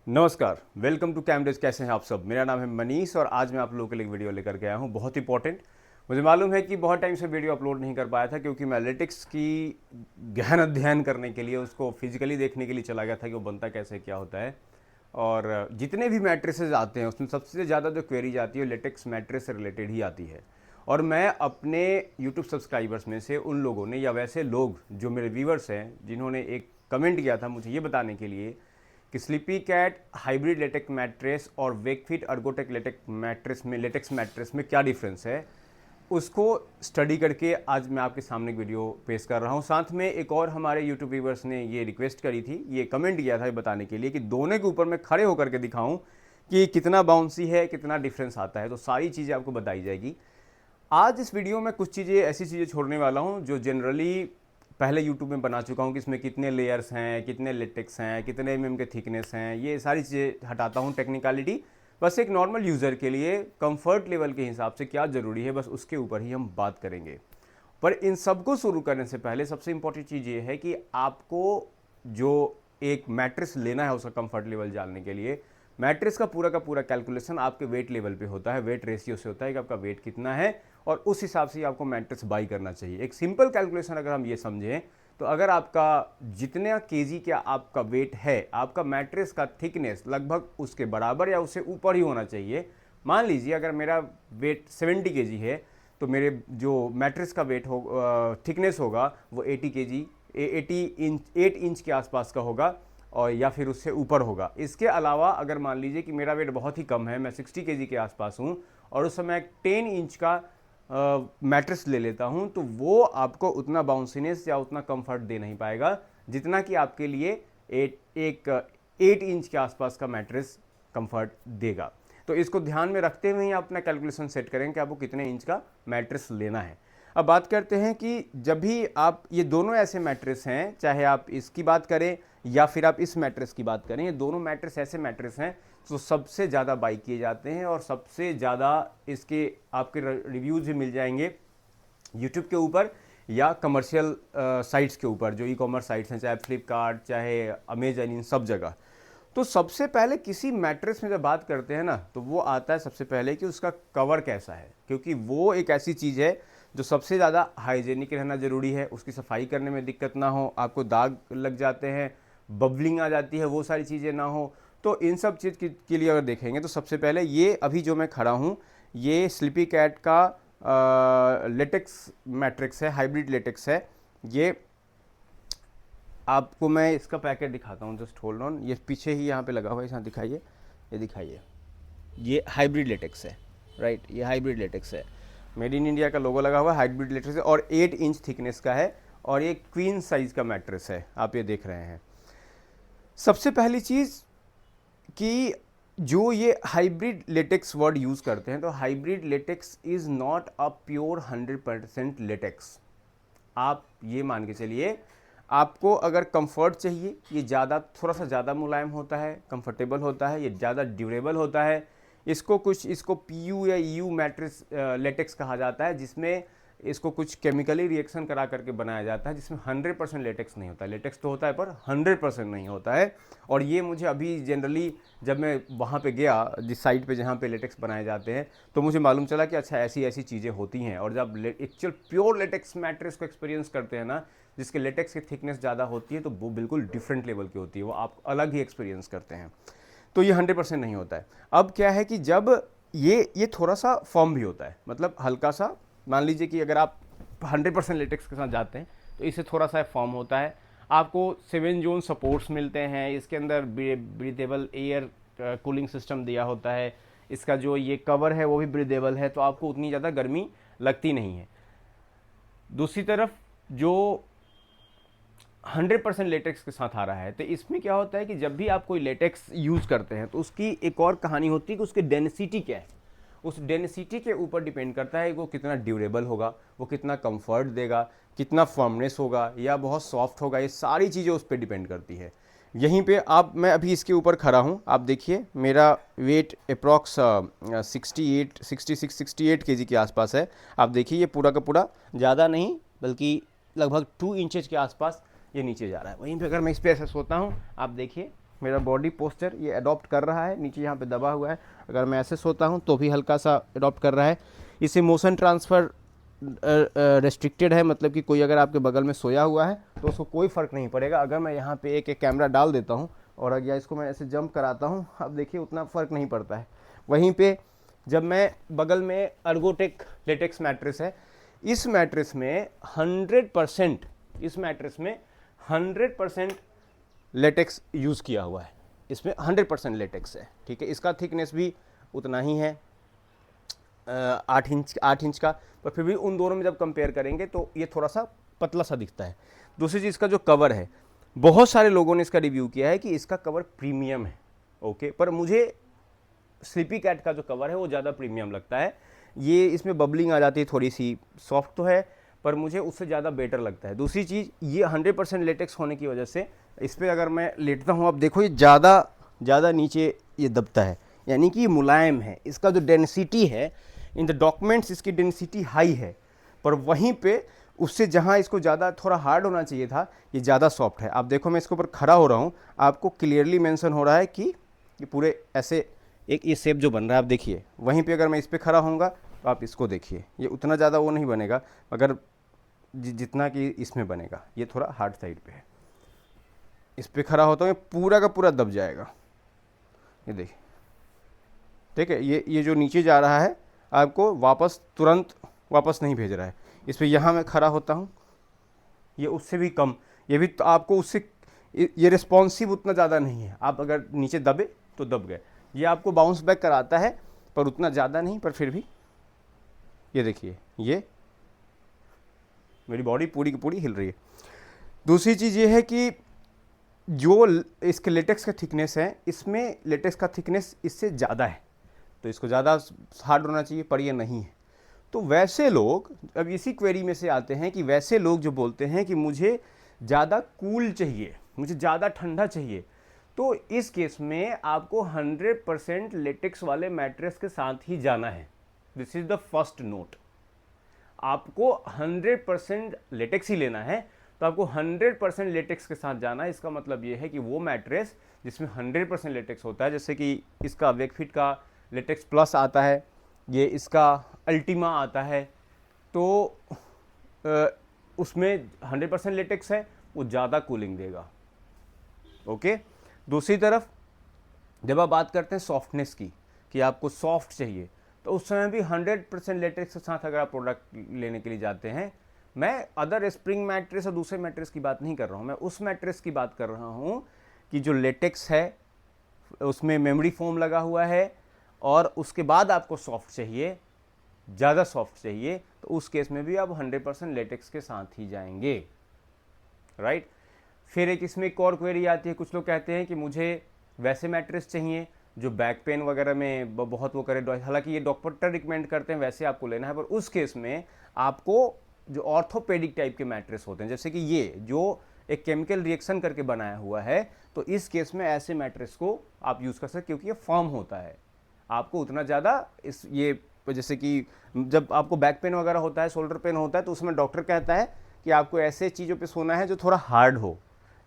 नमस्कार, welcome to कैमरेज। कैसे हैं आप सब? मेरा नाम है मनीष और आज मैं आप लोगों के लिए एक वीडियो लेकर के आया हूं, बहुत इंपॉर्टेंट। मुझे मालूम है कि बहुत टाइम से वीडियो अपलोड नहीं कर पाया था क्योंकि मैं एनालिटिक्स की गहन अध्ययन करने के लिए, उसको फिजिकली देखने के लिए चला गया था कि वो बनता कैसे, क्या होता है। और जितने भी मैट्रिसेस आते हैं उसमें सबसे ज़्यादा जो क्वेरीज आती है लेटेक्स मैट्रिस से रिलेटेड ही आती है। और मैं अपने यूट्यूब सब्सक्राइबर्स में से उन लोगों ने, या वैसे लोग जो मेरे व्यूवर्स हैं, जिन्होंने एक कमेंट किया था मुझे ये बताने के लिए कि Sleepy Cat hybrid latex mattress और वेकफिट अर्गोटेक लेटेक्स मैट्रेस में क्या डिफरेंस है, उसको स्टडी करके आज मैं आपके सामने एक वीडियो पेश कर रहा हूँ। साथ में एक और हमारे यूट्यूब व्यूवर्स ने ये रिक्वेस्ट करी थी, ये कमेंट किया था ये बताने के लिए कि दोनों के ऊपर मैं खड़े होकर के दिखाऊं कि कितना बाउंसी है, कितना डिफरेंस आता है। तो सारी चीज़ें आपको बताई जाएगी आज इस वीडियो में। कुछ चीज़ें ऐसी चीज़ें छोड़ने वाला हूँ जो जनरली पहले YouTube में बना चुका हूँ कि इसमें कितने लेयर्स हैं, कितने लेटेक्स हैं, कितने mm के थिकनेस हैं, ये सारी चीज़ें हटाता हूँ टेक्निकलिटी। बस एक नॉर्मल यूज़र के लिए कंफर्ट लेवल के हिसाब से क्या ज़रूरी है, बस उसके ऊपर ही हम बात करेंगे। पर इन सबको शुरू करने से पहले सबसे इंपॉर्टेंट चीज़ ये है कि आपको जो एक मैट्रिक्स लेना है उसका कंफर्ट लेवल जानने के लिए, मैट्रिक्स का पूरा कैलकुलेशन आपके वेट लेवल पे होता है, वेट रेशियो से होता है कि आपका वेट कितना है और उस हिसाब से ही आपको मैट्रिक्स बाई करना चाहिए। एक सिंपल कैलकुलेशन अगर हम ये समझें तो अगर आपका जितना केजी का आपका वेट है, आपका मैट्रिक्स का थिकनेस लगभग उसके बराबर या उससे ऊपर ही होना चाहिए। मान लीजिए अगर मेरा वेट 70 केजी है तो मेरे जो मैट्रिक्स का वेट हो थिकनेस होगा वो 80 केजी 8 इंच के आसपास का होगा और या फिर उससे ऊपर होगा। इसके अलावा अगर मान लीजिए कि मेरा वेट बहुत ही कम है, मैं 60 केजी के आसपास हूँ और उस समय 10 इंच का मैट्रिक्स ले लेता हूँ, तो वो आपको उतना बाउंसीनेस या उतना कंफर्ट दे नहीं पाएगा जितना कि आपके लिए एक 8 इंच के आसपास का मैट्रिक्स कंफर्ट देगा। तो इसको ध्यान में रखते हुए ही आप अपना कैलकुलेशन सेट करें कि आपको कितने इंच का मैट्रिक्स लेना है। अब बात करते हैं कि जब भी आप, ये दोनों ऐसे मैट्रिक्स हैं, चाहे आप इसकी बात करें या फिर आप इस मैट्रिक्स की बात करें, ये दोनों मैट्रिक्स ऐसे मैट्रिक्स हैं जो सबसे ज़्यादा बाई किए जाते हैं और सबसे ज़्यादा इसके आपके रिव्यूज़ भी मिल जाएंगे यूट्यूब के ऊपर या कमर्शियल साइट्स के ऊपर, जो ई कॉमर्स साइट्स हैं, चाहे फ्लिपकार्ट चाहे अमेजन, इन सब जगह। तो सबसे पहले किसी मैट्रिक्स में जब बात करते हैं ना तो वो आता है सबसे पहले कि उसका कवर कैसा है, क्योंकि वो एक ऐसी चीज़ है जो सबसे ज़्यादा हाइजेनिक रहना ज़रूरी है। उसकी सफाई करने में दिक्कत ना हो, आपको दाग लग जाते हैं, बबलिंग आ जाती है, वो सारी चीज़ें ना हो। तो इन सब चीज़ के लिए अगर देखेंगे तो सबसे पहले ये अभी जो मैं खड़ा हूँ ये स्लीपी कैट का लेटेक्स मैट्रिक्स है, हाइब्रिड लेटेक्स है। ये आपको मैं इसका पैकेट दिखाता हूँ, जस्ट होल्ड ऑन। ये पीछे ही यहाँ पे लगा हुआ है, यहाँ दिखाइए, ये दिखाइए, ये हाइब्रिड लेटेक्स है, राइट। ये हाइब्रिड लेटेक्स है, मेड इन इंडिया का लोगो लगा हुआ है, हाइब्रिड लेटेक्स है और 8 इंच थिकनेस का है और ये क्वीन साइज का मैट्रिक्स है, आप ये देख रहे हैं। सबसे पहली चीज़ कि जो ये हाइब्रिड लेटेक्स वर्ड यूज़ करते हैं, तो hybrid latex is not a pure 100% latex. आप ये मान के चलिए, आपको अगर कंफर्ट चाहिए, ये ज़्यादा, थोड़ा सा ज़्यादा मुलायम होता है, कंफर्टेबल होता है, ये ज़्यादा ड्यूरेबल होता है। इसको पीयू या ईयू मैट्रिक्स लेटेक्स कहा जाता है, जिसमें इसको कुछ केमिकली रिएक्शन करा करके बनाया जाता है, जिसमें 100% लेटेक्स नहीं होता है। लेटेक्स तो होता है पर 100% नहीं होता है। और ये मुझे अभी जनरली जब मैं वहाँ पे गया जिस साइट पे जहाँ पे लेटेक्स बनाए जाते हैं, तो मुझे मालूम चला कि अच्छा ऐसी ऐसी चीज़ें होती हैं। और जब एक्चुअल प्योर लेटेक्स मैट्रिक्स को एक्सपीरियंस करते हैं ना, जिसके लेटेक्स की थिकनेस ज़्यादा होती है, तो वो बिल्कुल डिफरेंट लेवल की होती है, वो आप अलग ही एक्सपीरियंस करते हैं। तो ये 100% नहीं होता है। अब क्या है कि जब ये थोड़ा सा फॉर्म भी होता है, मतलब हल्का सा, मान लीजिए कि अगर आप 100% लेटेक्स के साथ जाते हैं तो इससे थोड़ा सा फॉर्म होता है। आपको 7 जोन सपोर्ट्स मिलते हैं, इसके अंदर ब्रीदेबल एयर कूलिंग सिस्टम दिया होता है, इसका जो ये कवर है वो भी ब्रीदेबल है, तो आपको उतनी ज़्यादा गर्मी लगती नहीं है। दूसरी तरफ जो 100% लेटेक्स के साथ आ रहा है, तो इसमें क्या होता है कि जब भी आप कोई लेटेक्स यूज़ करते हैं तो उसकी एक और कहानी होती है कि उसकी डेंसिटी क्या है। उस डेंसिटी के ऊपर डिपेंड करता है वो कितना ड्यूरेबल होगा, वो कितना कंफर्ट देगा, कितना फर्मनेस होगा या बहुत सॉफ्ट होगा। ये सारी चीज़ें उस पर डिपेंड करती है। यहीं पे आप, मैं अभी इसके ऊपर खड़ा हूँ, आप देखिए मेरा वेट अप्रॉक्स 66 केजी के आसपास है। आप देखिए ये पूरा का पूरा, ज़्यादा नहीं बल्कि लगभग 2 इंचेज के आसपास ये नीचे जा रहा है। वहीं पे अगर मैं इस पर ऐसे सोता हूँ, आप देखिए मेरा बॉडी पोस्चर ये अडॉप्ट कर रहा है, नीचे यहाँ पे दबा हुआ है। अगर मैं ऐसे सोता हूँ तो भी हल्का सा अडॉप्ट कर रहा है। इसे मोशन ट्रांसफ़र रेस्ट्रिक्टेड है, मतलब कि कोई अगर आपके बगल में सोया हुआ है तो उसको कोई फ़र्क नहीं पड़ेगा। अगर मैं यहाँ पे एक कैमरा डाल देता हूँ और अगर इसको मैं ऐसे जंप कराता हूँ, अब देखिए उतना फ़र्क नहीं पड़ता है। वहीं पे जब मैं बगल में अर्गोटेक लेटेक्स मैट्रेस है, इस मैट्रेस में 100% इस मैट्रेस में 100% लेटेक्स यूज़ किया हुआ है। इसमें 100% लेटेक्स है, ठीक है। इसका थिकनेस भी उतना ही है, 8 इंच का, पर फिर भी उन दोनों में जब कंपेयर करेंगे तो ये थोड़ा सा पतला सा दिखता है। दूसरी चीज़, इसका जो कवर है, बहुत सारे लोगों ने इसका रिव्यू किया है कि इसका कवर प्रीमियम है, ओके, पर मुझे स्लीपी कैट का जो कवर है वो ज़्यादा प्रीमियम लगता है। ये इसमें बबलिंग आ जाती है, थोड़ी सी सॉफ्ट तो है, पर मुझे उससे ज़्यादा बेटर लगता है। दूसरी चीज़, ये 100% लेटेक्स होने की वजह से इस पर अगर मैं लेटता हूँ, अब देखो ये ज़्यादा नीचे ये दबता है, यानी कि मुलायम है। इसका जो डेंसिटी है इन द डॉक्यूमेंट्स, इसकी डेंसिटी हाई है, पर वहीं पे उससे जहाँ इसको ज़्यादा थोड़ा हार्ड होना चाहिए था, ये ज़्यादा सॉफ्ट है। आप देखो मैं इसके ऊपर खड़ा हो रहा हूँ, आपको क्लियरली मेंशन हो रहा है कि ये पूरे ऐसे एक ये शेप जो बन रहा है, आप देखिए। वहीं पे अगर मैं इस पर खड़ा होऊंगा तो आप इसको देखिए, ये उतना ज़्यादा वो नहीं बनेगा, मगर जितना कि इसमें बनेगा, ये थोड़ा हार्ड साइड पे है। इस पर खड़ा होता हूँ, ये पूरा का पूरा दब जाएगा, ये देखिए, ठीक है। ये जो नीचे जा रहा है आपको तुरंत वापस नहीं भेज रहा है। इस पर यहाँ मैं खड़ा होता हूँ, ये उससे भी कम, ये भी तो आपको उससे, ये रिस्पॉन्सिव उतना ज़्यादा नहीं है। आप अगर नीचे दबे तो दब गए, ये आपको बाउंस बैक कराता है, पर उतना ज़्यादा नहीं, पर फिर भी ये देखिए, ये मेरी बॉडी पूरी की पूरी हिल रही है। दूसरी चीज़ ये है कि जो इसके लेटेक्स का थिकनेस है, इसमें लेटेक्स का थिकनेस इससे ज़्यादा है, तो इसको ज़्यादा हार्ड होना चाहिए, पर ये नहीं है। तो वैसे लोग अब इसी क्वेरी में से आते हैं कि वैसे लोग जो बोलते हैं कि मुझे ज़्यादा कूल चाहिए, मुझे ज़्यादा ठंडा चाहिए, तो इस केस में आपको 100% लेटेक्स वाले मैट्रेस के साथ ही जाना है। This is the first note. आपको 100% लेटेक्स ही लेना है, तो आपको 100% लेटेक्स के साथ जाना है। इसका मतलब ये है कि वो मैट्रेस जिसमें 100% लेटेक्स होता है, जैसे कि इसका वेकफिट का लेटेक्स प्लस आता है, ये इसका अल्टीमा आता है, तो उसमें 100% लेटेक्स है, वो ज़्यादा कूलिंग देगा, ओके। दूसरी तरफ जब आप बात करते हैं सॉफ्टनेस की, कि आपको सॉफ्ट चाहिए, तो उस समय भी 100% लेटेक्स के साथ अगर आप प्रोडक्ट लेने के लिए जाते हैं, मैं अदर स्प्रिंग मैट्रेस और दूसरे मैट्रेस की बात नहीं कर रहा हूँ, मैं उस मैट्रेस की बात कर रहा हूँ कि जो लेटेक्स है उसमें मेमोरी फोम लगा हुआ है, और उसके बाद आपको सॉफ्ट चाहिए, ज़्यादा सॉफ्ट चाहिए, तो उस केस में भी आप 100% लेटेक्स के साथ ही जाएंगे, राइट। फिर एक इसमें एक और क्वेरी आती है, कुछ लोग कहते हैं कि मुझे वैसे मैट्रेस चाहिए जो बैक पेन वगैरह में बहुत वो करे, हालांकि ये डॉक्टर रिकमेंड करते हैं वैसे आपको लेना है, पर उस केस में आपको जो ऑर्थोपेडिक टाइप के मैट्रेस होते हैं, जैसे कि ये जो एक केमिकल रिएक्शन करके बनाया हुआ है, तो इस केस में ऐसे मैट्रेस को आप यूज़ कर सकते, क्योंकि ये फर्म होता है। आपको उतना ज़्यादा ये जैसे कि जब आपको बैक पेन वगैरह होता है, शोल्डर पेन होता है, तो उसमें डॉक्टर कहता है कि आपको ऐसे चीज़ों पे सोना है जो थोड़ा हार्ड हो,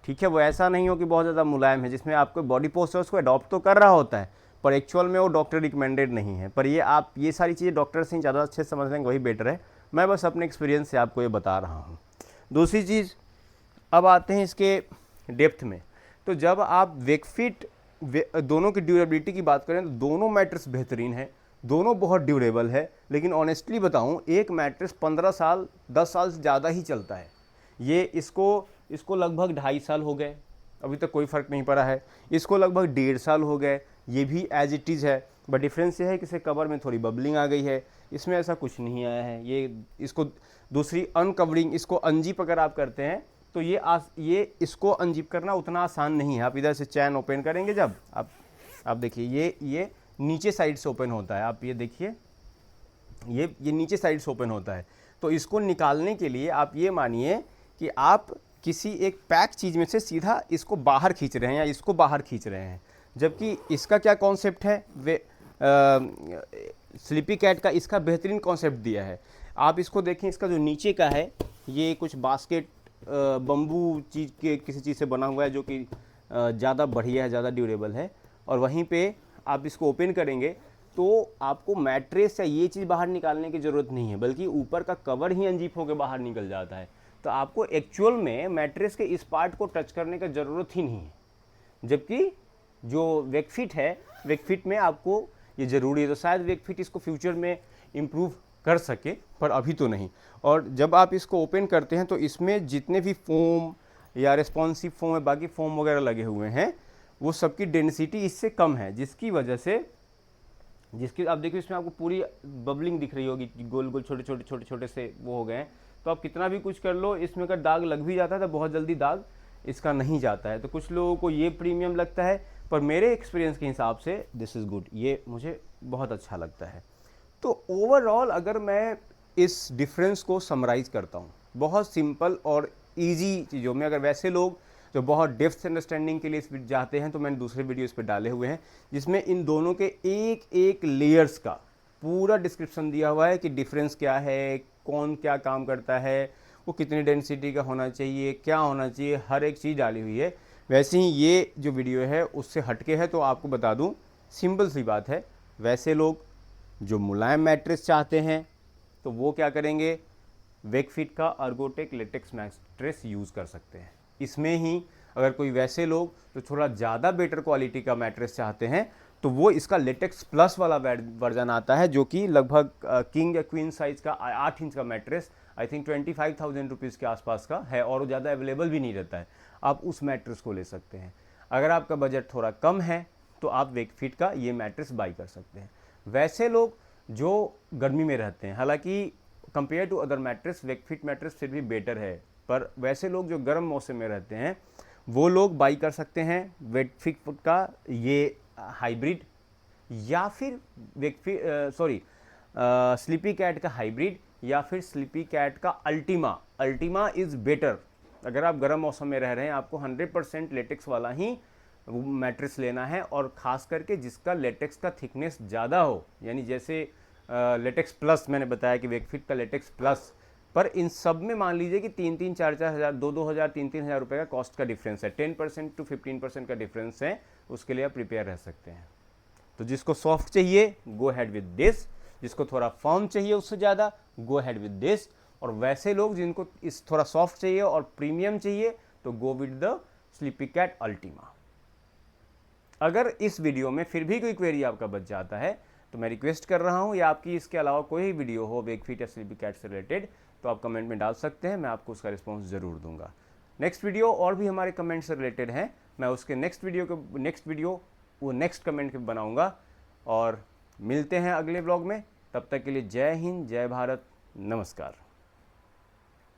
ठीक है। वो ऐसा नहीं हो कि बहुत ज़्यादा मुलायम है, जिसमें आपको बॉडी पोस्चर उसको अडॉप्ट तो कर रहा होता है, पर एक्चुअल में वो डॉक्टर रिकमेंडेड नहीं है। पर ये आप ये सारी चीज़ें डॉक्टर से ज़्यादा अच्छे समझ लेंगे, वही बेटर है। मैं बस अपने एक्सपीरियंस से आपको ये बता रहा हूँ। दूसरी चीज़, अब आते हैं इसके डेप्थ में। तो जब आप वेकफिट दोनों की ड्यूरेबिलिटी की बात करें, तो दोनों मैट्रेस बेहतरीन है, दोनों बहुत ड्यूरेबल है, लेकिन ऑनेस्टली बताऊं, एक मैट्रेस 15 साल 10 साल से ज़्यादा ही चलता है। ये इसको लगभग 2.5 साल हो गए, अभी तक कोई फ़र्क नहीं पड़ा है। इसको लगभग 1.5 साल हो गए, ये भी एज इट इज़ है, बट डिफरेंस ये है कि इसे कवर में थोड़ी बबलिंग आ गई है, इसमें ऐसा कुछ नहीं आया है। ये इसको दूसरी अनकवरिंग, इसको अनजिप अगर आप करते हैं, तो ये इसको अनजिप करना उतना आसान नहीं है। आप इधर से चैन ओपन करेंगे, जब आप देखिए ये नीचे साइड से ओपन होता है, आप ये देखिए, ये नीचे साइड से ओपन होता है। तो इसको निकालने के लिए आप ये मानिए कि आप किसी एक पैक चीज़ में से सीधा इसको बाहर खींच रहे हैं या इसको बाहर खींच रहे हैं, जबकि इसका क्या कॉन्सेप्ट है, स्लीपी कैट का इसका बेहतरीन कॉन्सेप्ट दिया है। आप इसको देखें, इसका जो नीचे का है, ये कुछ बास्केट बम्बू चीज़ के किसी चीज़ से बना हुआ है, जो कि ज़्यादा बढ़िया है, ज़्यादा ड्यूरेबल है। और वहीं पे आप इसको ओपन करेंगे तो आपको मैट्रेस या ये चीज़ बाहर निकालने की ज़रूरत नहीं है, बल्कि ऊपर का कवर ही अनजिप होकर बाहर निकल जाता है। तो आपको एक्चुअल में मैट्रेस के इस पार्ट को टच करने का ज़रूरत ही नहीं है, जबकि जो वेकफिट है, वेकफिट में आपको ये ज़रूरी है। तो शायद वेकफिट इसको फ्यूचर में इम्प्रूव कर सके, पर अभी तो नहीं। और जब आप इसको ओपन करते हैं तो इसमें जितने भी फोम या रेस्पॉन्सिव फोम है, बाकी फोम वगैरह लगे हुए हैं, वो सबकी डेंसिटी इससे कम है, जिसकी वजह से आप देखिए इसमें आपको पूरी बबलिंग दिख रही होगी, गोल गोल छोटे छोटे से वो हो गए हैं। तो आप कितना भी कुछ कर लो, इसमें अगर दाग लग भी जाता है तो बहुत जल्दी दाग इसका नहीं जाता है। तो कुछ लोगों को ये प्रीमियम लगता है, पर मेरे एक्सपीरियंस के हिसाब से दिस इज़ गुड, ये मुझे बहुत अच्छा लगता है। तो ओवरऑल अगर मैं इस डिफरेंस को समराइज करता हूँ बहुत सिंपल और इजी चीज़ों में, अगर वैसे लोग जो बहुत डेप्थ अंडरस्टैंडिंग के लिए इस जाते हैं तो मैंने दूसरे वीडियो इस पर डाले हुए हैं, जिसमें इन दोनों के एक एक लेयर्स का पूरा डिस्क्रिप्शन दिया हुआ है कि डिफरेंस क्या है, कौन क्या काम करता है, वो कितनी डेंसिटी का होना चाहिए, क्या होना चाहिए, हर एक चीज़ डाली हुई है। वैसे ही ये जो वीडियो है उससे हटके है, तो आपको बता दूं सिंपल सी बात है, वैसे लोग जो मुलायम मैट्रेस चाहते हैं तो वो क्या करेंगे, वेकफिट का अर्गोटेक लेटेक्स मैट्रेस यूज़ कर सकते हैं। इसमें ही अगर कोई वैसे लोग जो थोड़ा ज़्यादा बेटर क्वालिटी का मैट्रेस चाहते हैं तो वो इसका लेटेक्स प्लस वाला वर्जन आता है, जो कि लगभग किंग या क्वीन साइज़ का 8 इंच का मैट्रेस, आई थिंक 25,000 रुपीज़ के आसपास का है, और वो ज़्यादा अवेलेबल भी नहीं रहता है। आप उस मैट्रेस को ले सकते हैं। अगर आपका बजट थोड़ा कम है तो आप वेकफिट का ये मैट्रेस बाई कर सकते हैं। वैसे लोग जो गर्मी में रहते हैं, हालांकि compare to other mattress Wakefit mattress फिर भी बेटर है, पर वैसे लोग जो गर्म मौसम में रहते हैं वो लोग बाई कर सकते हैं वेकफिट का ये हाइब्रिड, या फिर स्लीपी कैट का हाइब्रिड, या फिर स्लीपी कैट का अल्टीमा इज़ बेटर। अगर आप गर्म मौसम में रह रहे हैं आपको 100% लेटेक्स वाला ही मैट्रेस लेना है, और ख़ास करके जिसका लेटेक्स का थिकनेस ज़्यादा हो, यानी जैसे लेटेक्स प्लस मैंने बताया कि वेकफिट का लेटेक्स प्लस, पर इन सब में मान लीजिए कि 3-3, 4-4 हज़ार, 2-2 हज़ार, 3-3 हज़ार रुपये का कॉस्ट का डिफरेंस है, 10% to 15% का डिफरेंस है, उसके लिए आप प्रिपेयर रह सकते हैं। तो जिसको सॉफ्ट चाहिए गो हैड विद दिस, जिसको थोड़ा फर्म चाहिए उससे ज़्यादा गो हैड विद दिस, और वैसे लोग जिनको इस थोड़ा सॉफ्ट चाहिए और प्रीमियम चाहिए तो go with the Sleepy Cat Ultima. अगर इस वीडियो में फिर भी कोई क्वेरी आपका बच जाता है तो मैं रिक्वेस्ट कर रहा हूं, या आपकी इसके अलावा कोई वीडियो हो वेकफिट या स्लीपी कैट से रिलेटेड, तो आप कमेंट में डाल सकते हैं, मैं आपको उसका रिस्पॉन्स ज़रूर दूंगा। नेक्स्ट वीडियो और भी हमारे कमेंट से रिलेटेड हैं, मैं उसके नेक्स्ट वीडियो वो नेक्स्ट कमेंट के बनाऊंगा, और मिलते हैं अगले ब्लॉग में। तब तक के लिए जय हिंद, जय भारत, नमस्कार।